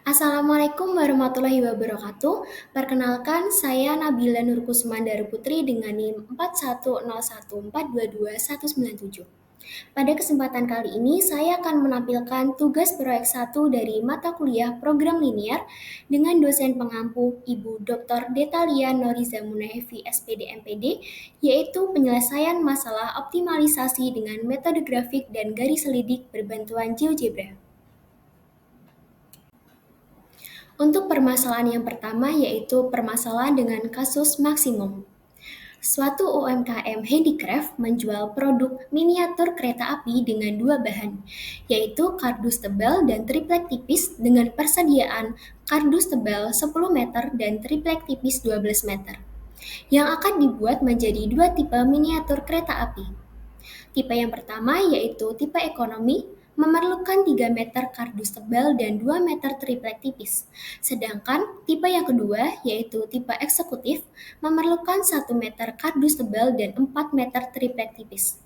Assalamualaikum warahmatullahi wabarakatuh. Perkenalkan, saya Nabila Nurkusmandar Putri dengan NIM 4101422197. Pada kesempatan kali ini, saya akan menampilkan tugas proyek 1 dari mata kuliah program linier dengan dosen pengampu Ibu Dr. Detalia Noriza Munahefi SPD MPD, yaitu penyelesaian masalah optimalisasi dengan metode grafik dan garis selidik berbantuan GeoGebra. Untuk permasalahan yang pertama yaitu permasalahan dengan kasus maksimum. Suatu UMKM handicraft menjual produk miniatur kereta api dengan dua bahan, yaitu kardus tebal dan triplek tipis dengan persediaan kardus tebal 10 meter dan triplek tipis 12 meter, yang akan dibuat menjadi dua tipe miniatur kereta api. Tipe yang pertama yaitu tipe ekonomi, memerlukan 3 meter kardus tebal dan 2 meter triplek tipis. Sedangkan tipe yang kedua yaitu tipe eksekutif, memerlukan 1 meter kardus tebal dan 4 meter triplek tipis.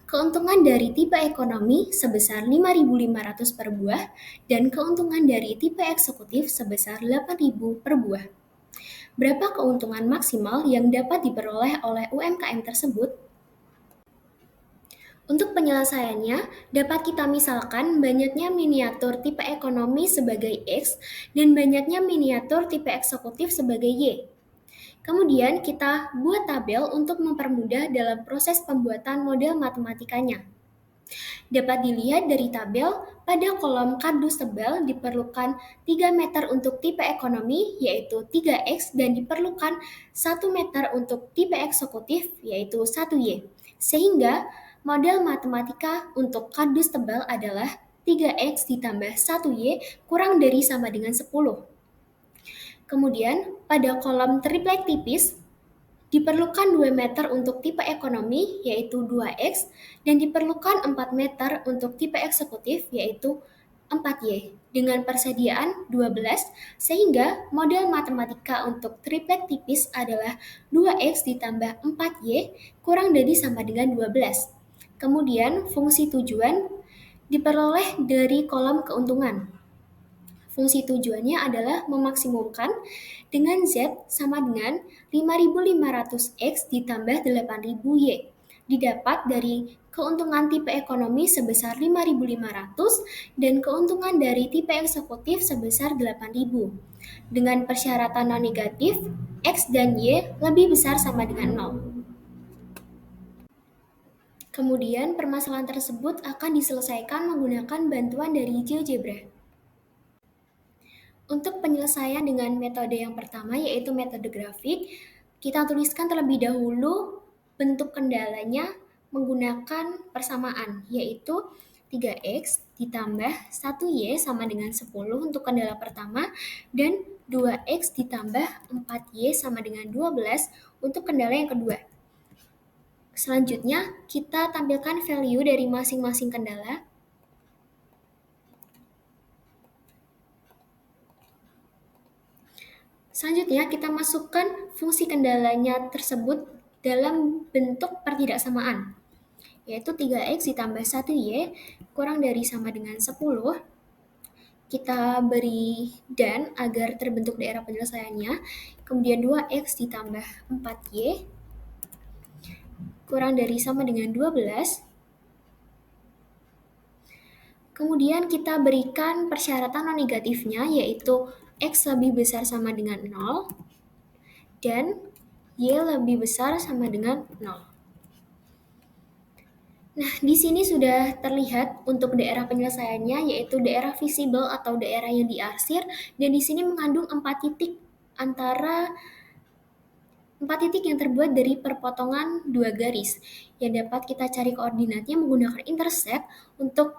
Keuntungan dari tipe ekonomi sebesar 5.500 per buah dan keuntungan dari tipe eksekutif sebesar 8.000 per buah. Berapa keuntungan maksimal yang dapat diperoleh oleh UMKM tersebut? Untuk penyelesaiannya, dapat kita misalkan banyaknya miniatur tipe ekonomi sebagai X dan banyaknya miniatur tipe eksekutif sebagai Y. Kemudian kita buat tabel untuk mempermudah dalam proses pembuatan model matematikanya. Dapat dilihat dari tabel, pada kolom kardus tebal diperlukan 3 meter untuk tipe ekonomi, yaitu 3X, dan diperlukan 1 meter untuk tipe eksekutif, yaitu 1Y. Sehingga model matematika untuk kardus tebal adalah 3X ditambah 1Y kurang dari sama dengan 10. Kemudian, pada kolom triplek tipis, diperlukan 2 meter untuk tipe ekonomi, yaitu 2X, dan diperlukan 4 meter untuk tipe eksekutif, yaitu 4Y, dengan persediaan 12, sehingga model matematika untuk triplek tipis adalah 2X ditambah 4Y kurang dari sama dengan 12. Kemudian, fungsi tujuan diperoleh dari kolom keuntungan. Fungsi tujuannya adalah memaksimumkan dengan Z sama dengan 5.500X ditambah 8.000Y. Didapat dari keuntungan tipe ekonomi sebesar 5.500 dan keuntungan dari tipe eksekutif sebesar 8.000. Dengan persyaratan non-negatif, X dan Y lebih besar sama dengan 0. Kemudian permasalahan tersebut akan diselesaikan menggunakan bantuan dari GeoGebra. Untuk penyelesaian dengan metode yang pertama yaitu metode grafik, kita tuliskan terlebih dahulu bentuk kendalanya menggunakan persamaan, yaitu 3X ditambah 1Y sama dengan 10 untuk kendala pertama dan 2X ditambah 4Y sama dengan 12 untuk kendala yang kedua. Selanjutnya, kita tampilkan value dari masing-masing kendala. Selanjutnya, kita masukkan fungsi kendalanya tersebut dalam bentuk pertidaksamaan, yaitu 3X ditambah 1Y kurang dari sama dengan 10. Kita beri dan agar terbentuk daerah penyelesaiannya, kemudian 2X ditambah 4Y kurang dari sama dengan 12. Kemudian kita berikan persyaratan non-negatifnya, yaitu X lebih besar sama dengan 0 dan Y lebih besar sama dengan 0. Nah, di sini sudah terlihat untuk daerah penyelesaiannya, yaitu daerah visible atau daerah yang diarsir, dan di sini mengandung 4 titik yang terbuat dari perpotongan 2 garis, yang dapat kita cari koordinatnya menggunakan intercept. Untuk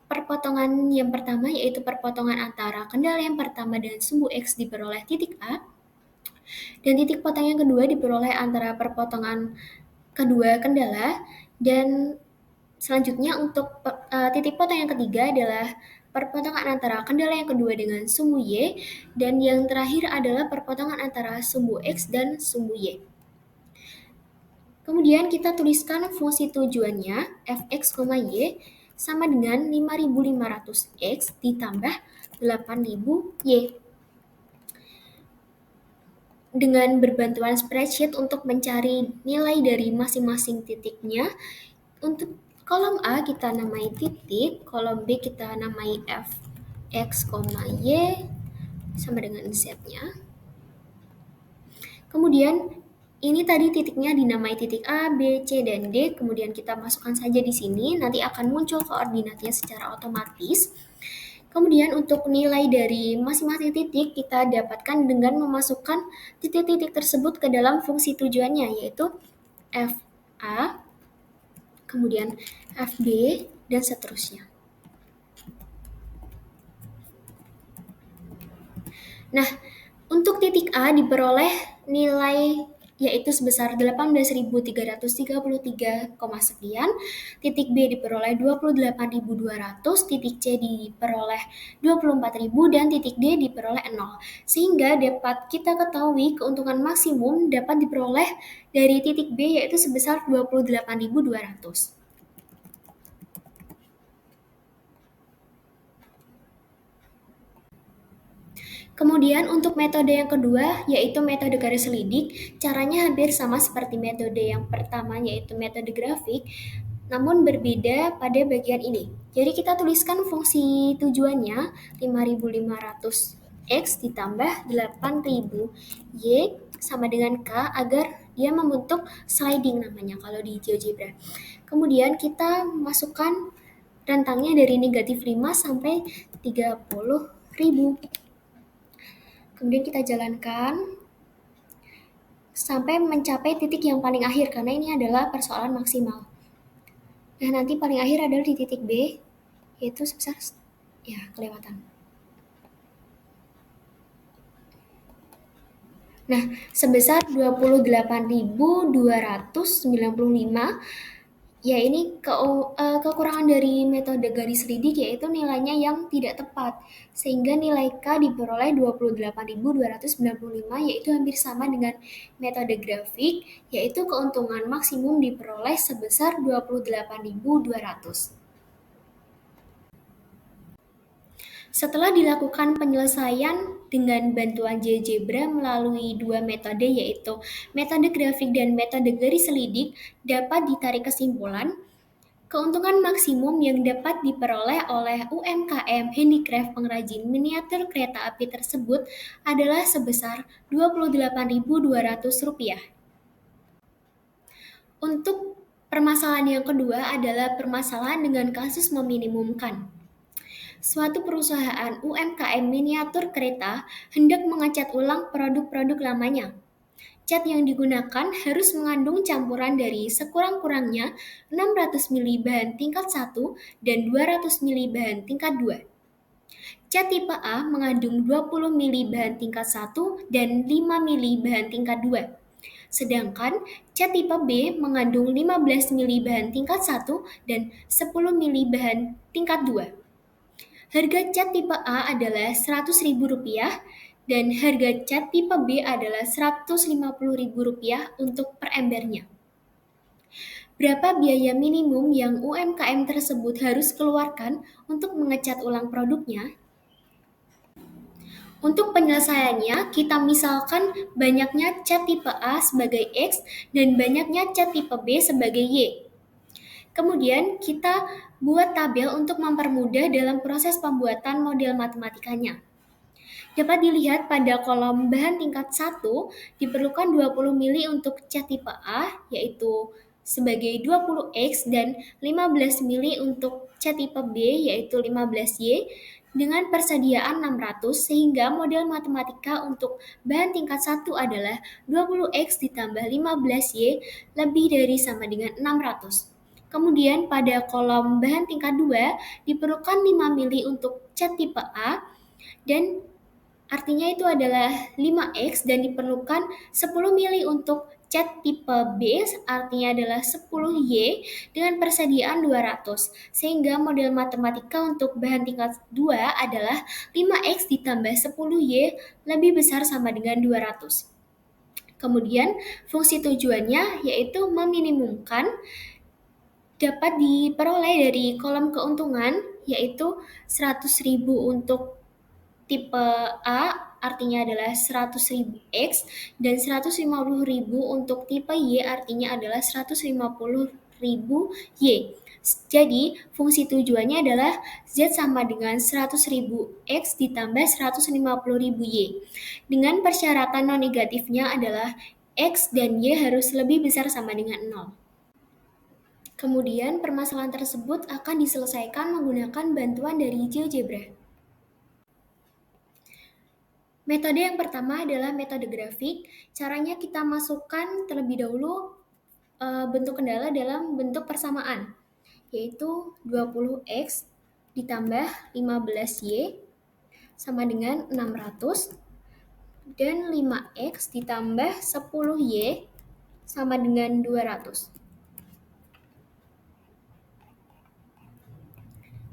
perpotongan yang pertama yaitu perpotongan antara kendala yang pertama dan sumbu X diperoleh titik A, dan titik potong yang kedua diperoleh antara perpotongan kedua kendala, dan selanjutnya untuk titik potong yang ketiga adalah perpotongan antara kendala yang kedua dengan sumbu Y, dan yang terakhir adalah perpotongan antara sumbu X dan sumbu Y. Kemudian kita tuliskan fungsi tujuannya fx, y sama dengan 5.500X ditambah 8.000Y. Dengan berbantuan spreadsheet untuk mencari nilai dari masing-masing titiknya, untuk kolom A kita namai titik, kolom B kita namai f x, y sama dengan z-nya. Kemudian ini tadi titiknya dinamai titik A, B, C, dan D. Kemudian kita masukkan saja di sini, nanti akan muncul koordinatnya secara otomatis. Kemudian untuk nilai dari masing-masing titik kita dapatkan dengan memasukkan titik-titik tersebut ke dalam fungsi tujuannya, yaitu FA, kemudian FB, dan seterusnya. Nah, untuk titik A diperoleh nilai yaitu sebesar 18.333, sekian. Titik B diperoleh 28.200, titik C diperoleh 24.000, dan titik D diperoleh 0. Sehingga dapat kita ketahui keuntungan maksimum dapat diperoleh dari titik B yaitu sebesar 28.200. Kemudian untuk metode yang kedua, yaitu metode garis lidik, caranya hampir sama seperti metode yang pertama, yaitu metode grafik, namun berbeda pada bagian ini. Jadi kita tuliskan fungsi tujuannya 5.500X ditambah 8.000Y sama dengan K agar dia membentuk sliding namanya kalau di GeoGebra. Kemudian kita masukkan rentangnya dari negatif 5 sampai 30.000. Kemudian kita jalankan sampai mencapai titik yang paling akhir karena ini adalah persoalan maksimal. Nah, nanti paling akhir adalah di titik B, yaitu sebesar, ya kelewatan. Nah, sebesar 28.295. Ya, ini kekurangan dari metode garis lidik yaitu nilainya yang tidak tepat. Sehingga nilai K diperoleh 28.295 yaitu hampir sama dengan metode grafik, yaitu keuntungan maksimum diperoleh sebesar 28.200. Setelah dilakukan penyelesaian dengan bantuan GeoGebra melalui dua metode yaitu metode grafik dan metode garis lidik, dapat ditarik kesimpulan keuntungan maksimum yang dapat diperoleh oleh UMKM handicraft pengrajin miniatur kereta api tersebut adalah sebesar Rp28.200. Untuk permasalahan yang kedua adalah permasalahan dengan kasus meminimumkan. Suatu perusahaan UMKM miniatur kereta hendak mengecat ulang produk-produk lamanya. Cat yang digunakan harus mengandung campuran dari sekurang-kurangnya 600 ml bahan tingkat 1 dan 200 ml bahan tingkat 2. Cat tipe A mengandung 20 ml bahan tingkat 1 dan 5 ml bahan tingkat 2. Sedangkan cat tipe B mengandung 15 ml bahan tingkat 1 dan 10 ml bahan tingkat 2. Harga cat tipe A adalah Rp100.000 dan harga cat tipe B adalah Rp150.000 untuk per embernya. Berapa biaya minimum yang UMKM tersebut harus keluarkan untuk mengecat ulang produknya? Untuk penyelesaiannya, kita misalkan banyaknya cat tipe A sebagai X dan banyaknya cat tipe B sebagai Y. Kemudian kita buat tabel untuk mempermudah dalam proses pembuatan model matematikanya. Dapat dilihat pada kolom bahan tingkat 1 diperlukan 20 mili untuk cat tipe A yaitu sebagai 20X dan 15 mili untuk cat tipe B yaitu 15Y dengan persediaan 600 sehingga model matematika untuk bahan tingkat 1 adalah 20X ditambah 15Y lebih dari sama dengan 600. Kemudian pada kolom bahan tingkat 2 diperlukan 5 mili untuk cat tipe A dan artinya itu adalah 5X dan diperlukan 10 mili untuk cat tipe B artinya adalah 10Y dengan persediaan 200 sehingga model matematika untuk bahan tingkat 2 adalah 5X ditambah 10Y lebih besar sama dengan 200. Kemudian fungsi tujuannya yaitu meminimumkan dapat diperoleh dari kolom keuntungan, yaitu 100.000 untuk tipe A, artinya adalah 100.000 X, dan 150.000 untuk tipe Y, artinya adalah 150.000 Y. Jadi, fungsi tujuannya adalah Z sama dengan 100.000 X ditambah 150.000 Y. Dengan persyaratan non-negatifnya adalah X dan Y harus lebih besar sama dengan 0. Kemudian, permasalahan tersebut akan diselesaikan menggunakan bantuan dari GeoGebra. Metode yang pertama adalah metode grafik. Caranya kita masukkan terlebih dahulu bentuk kendala dalam bentuk persamaan, yaitu 20X ditambah 15Y sama dengan 600, dan 5X ditambah 10Y sama dengan 200.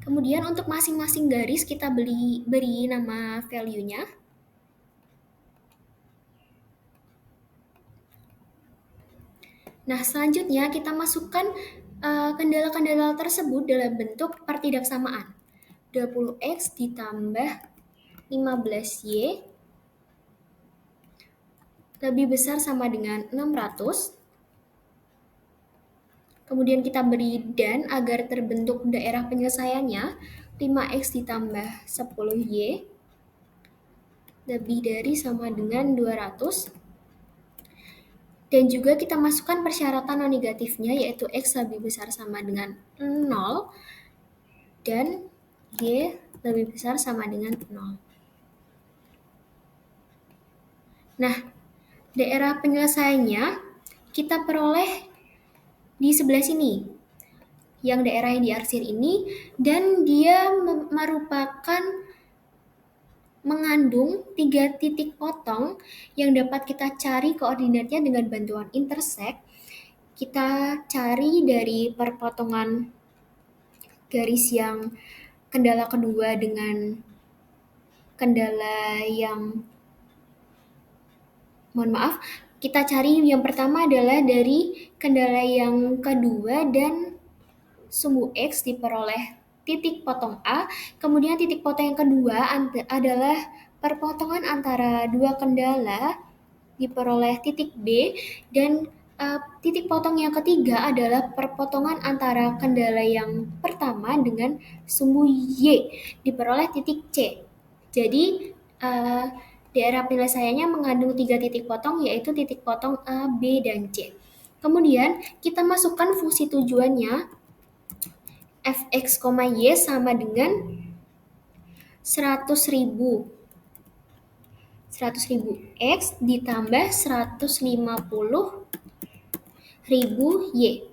Kemudian untuk masing-masing garis kita beri nama value-nya. Nah, selanjutnya kita masukkan kendala-kendala tersebut dalam bentuk pertidaksamaan. 20X ditambah 15Y lebih besar sama dengan 600. Kemudian kita beri dan agar terbentuk daerah penyelesaiannya. 5X ditambah 10Y lebih dari sama dengan 200. Dan juga kita masukkan persyaratan non negatifnya, yaitu X lebih besar sama dengan 0 dan Y lebih besar sama dengan 0. Nah, daerah penyelesaiannya kita peroleh di sebelah sini, yang daerah yang diarsir ini, dan dia merupakan mengandung 3 titik potong yang dapat kita cari koordinatnya dengan bantuan intersect. Kita cari dari perpotongan garis yang kendala kedua dengan kendala yang kita cari yang pertama adalah dari kendala yang kedua dan sumbu X diperoleh titik potong A, kemudian titik potong yang kedua adalah perpotongan antara dua kendala diperoleh titik B, dan titik potong yang ketiga adalah perpotongan antara kendala yang pertama dengan sumbu Y diperoleh titik C. Jadi daerah penyelesaiannya mengandung 3 titik potong, yaitu titik potong A, B, dan C. Kemudian kita masukkan fungsi tujuannya fx, y sama dengan 100.000 X ditambah 150.000 Y.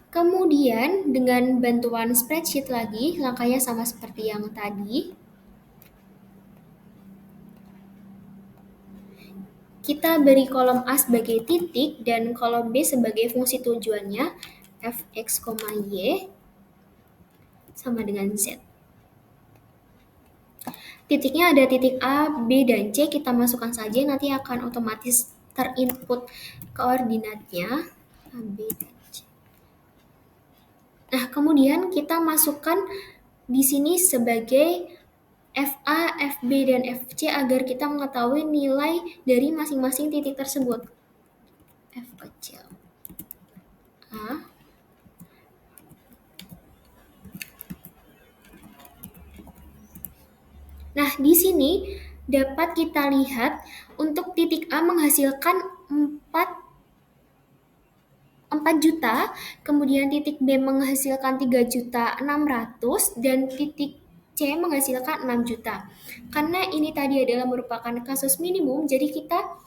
Kemudian dengan bantuan spreadsheet lagi, langkahnya sama seperti yang tadi. Kita beri kolom A sebagai titik dan kolom B sebagai fungsi tujuannya fx, y sama dengan Z. Titiknya ada titik A, B, dan C, kita masukkan saja, nanti akan otomatis terinput koordinatnya A, B, dan C. Nah, kemudian kita masukkan di sini sebagai FA, FB, dan FC agar kita mengetahui nilai dari masing-masing titik tersebut. F kecil A, nah, di sini dapat kita lihat untuk titik A menghasilkan 4 juta, kemudian titik B menghasilkan 3.600.000 dan titik C menghasilkan 6 juta. Karena ini tadi adalah merupakan kasus minimum, jadi kita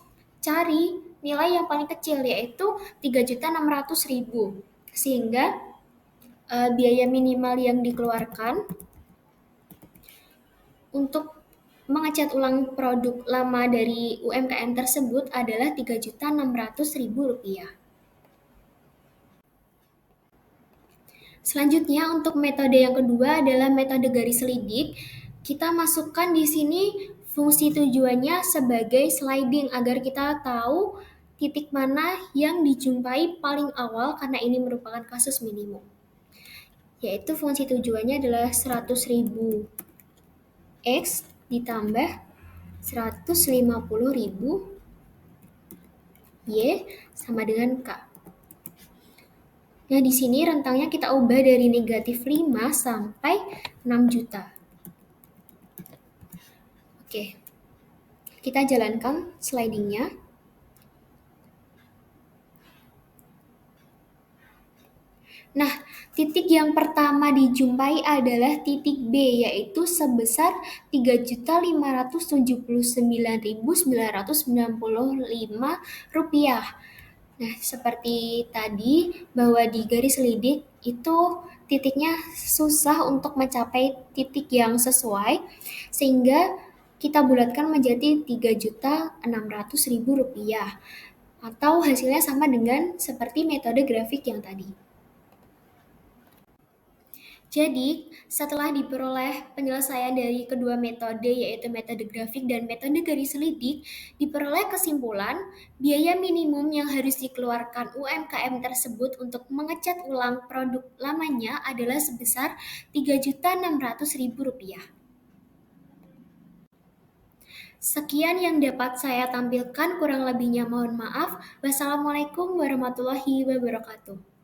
cari nilai yang paling kecil, yaitu 3.600.000. Sehingga biaya minimal yang dikeluarkan untuk mengecat ulang produk lama dari UMKM tersebut adalah Rp3.600.000. Selanjutnya untuk metode yang kedua adalah metode garis selidik. Kita masukkan di sini fungsi tujuannya sebagai sliding agar kita tahu titik mana yang dijumpai paling awal karena ini merupakan kasus minimum. Yaitu fungsi tujuannya adalah 100.000 X ditambah 150.000 Y sama dengan K. Nah, di sini rentangnya kita ubah dari negatif 5 sampai 6 juta. Oke, kita jalankan slidingnya. Nah, titik yang pertama dijumpai adalah titik B, yaitu sebesar Rp3.579.995. Nah, seperti tadi bahwa di garis lidik itu titiknya susah untuk mencapai titik yang sesuai, sehingga kita bulatkan menjadi Rp3.600.000 atau hasilnya sama dengan seperti metode grafik yang tadi. Jadi, setelah diperoleh penyelesaian dari kedua metode, yaitu metode grafik dan metode garis lidik, diperoleh kesimpulan biaya minimum yang harus dikeluarkan UMKM tersebut untuk mengecat ulang produk lamanya adalah sebesar Rp3.600.000. Sekian yang dapat saya tampilkan, kurang lebihnya mohon maaf. Wassalamualaikum warahmatullahi wabarakatuh.